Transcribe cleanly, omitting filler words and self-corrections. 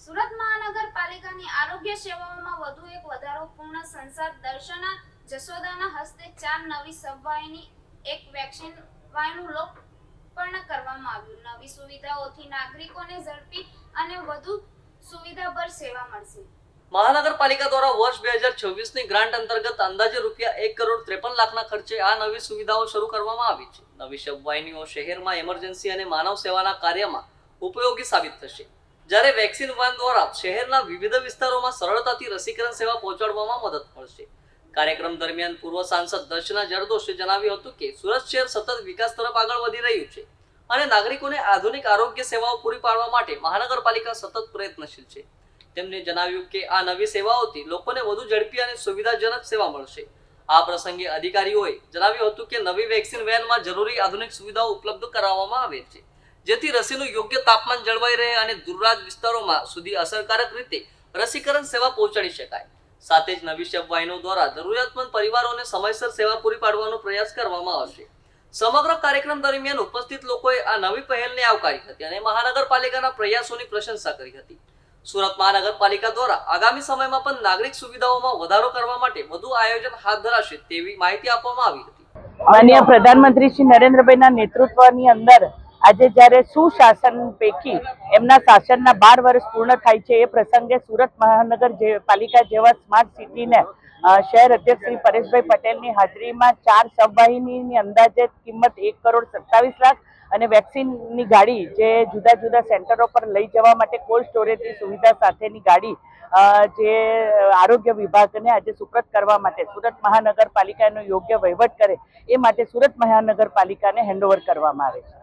સુરત મહાનગરપાલિકાની આરોગ્ય સેવાઓમાં વધુ એક વધારો પૂર્ણ સંસાર દર્શના જશોદાના હસ્તે 4 નવી સબવાહિની એક વેક્સિન વાયનું લોકાર્પણ કરવામાં આવ્યું। નવી સુવિધાઓથી નાગરિકોને ઝડપી અને વધુ સુવિધાભર સેવા મળશે। મહાનગરપાલિકા દ્વારા વર્ષ 2026 ની ગ્રાન્ટ અંતર્ગત અંદાજે ₹1,53,53,00,000 ખર્ચે આ નવી સુવિધાઓ શરૂ કરવામાં આવી છે। નવી સબવાહિનીઓ શહેરમાં એમરજન્સી અને માનવ સેવાના કાર્યમાં ઉપયોગી સાબિત થશે, જ્યારે વેક્સિન વાન દ્વારા શહેરના વિવિધ વિસ્તારોમાં સરળતાથી રસીકરણ સેવા પહોંચાડવામાં મદદ મળશે। કાર્યક્રમ દરમિયાન પૂર્વ સાંસદ દર્શના જરદોશે જણાવ્યું હતું કે સુરત શહેર સતત વિકાસ તરફ આગળ વધી રહ્યું છે અને નાગરિકોને આધુનિક આરોગ્ય સેવાઓ પૂરી પાડવા માટે મહાનગરપાલિકા સતત પ્રયત્નશીલ છે। તેમણે જણાવ્યું કે આ નવી સેવાઓથી લોકોને વધુ ઝડપી અને સુવિધાજનક સેવા મળશે। આ પ્રસંગે અધિકારીઓએ જણાવ્યું હતું કે નવી વેક્સિન વેનમાં જરૂરી આધુનિક સુવિધાઓ ઉપલબ્ધ કરાવવામાં આવે છે, જેથી રસીનું યોગ્ય તાપમાન જળવાઈ રહે અને દૂરરાજ વિસ્તારોમાં સુધી અસરકારક રીતે રસીકરણ સેવા પહોંચાડી શકાય। સાથે જ નવી સબવાહિનીઓ દ્વારા જરૂરિયાતમંદ પરિવારોને સમયસર સેવા પૂરી પાડવાનો પ્રયાસ કરવામાં આવશે। સમગ્ર કાર્યક્રમ દરમિયાન ઉપસ્થિત લોકોએ આ નવી પહેલને આવકારી હતી અને મહાનગરપાલિકાના પ્રયાસોની પ્રશંસા કરી હતી। સુરત મહાનગરપાલિકા દ્વારા આગામી સમયમાં પણ નાગરિક સુવિધાઓમાં વધારો કરવા માટે વધુ આયોજન હાથ ધરાશે તેવી માહિતી આપવામાં આવી હતી। માનનીય પ્રધાનમંત્રી શ્રી નરેન્દ્રભાઈના નેતૃત્વની અંદર આજે જ્યારે સુશાસન પૈકી એમના શાસનના 12 વર્ષ પૂર્ણ થાય છે, એ પ્રસંગે સુરત મહાનગરપાલિકા જેવા સ્માર્ટ સિટીને શહેર અધ્યક્ષ શ્રી પરેશભાઈ પટેલની હાજરીમાં 4 સબવાહિનીની અંદાજે કિંમત ₹1,27,00,000 અને વેક્સિનની ગાડી જે જુદા જુદા સેન્ટરો પર લઈ જવા માટે કોલ્ડ સ્ટોરેજની સુવિધા સાથેની ગાડી જે આરોગ્ય વિભાગને આજે સુપ્રત કરવા માટે સુરત મહાનગરપાલિકાનો યોગ્ય વહીવટ કરે એ માટે સુરત મહાનગરપાલિકાને હેન્ડઓવર કરવામાં આવે છે।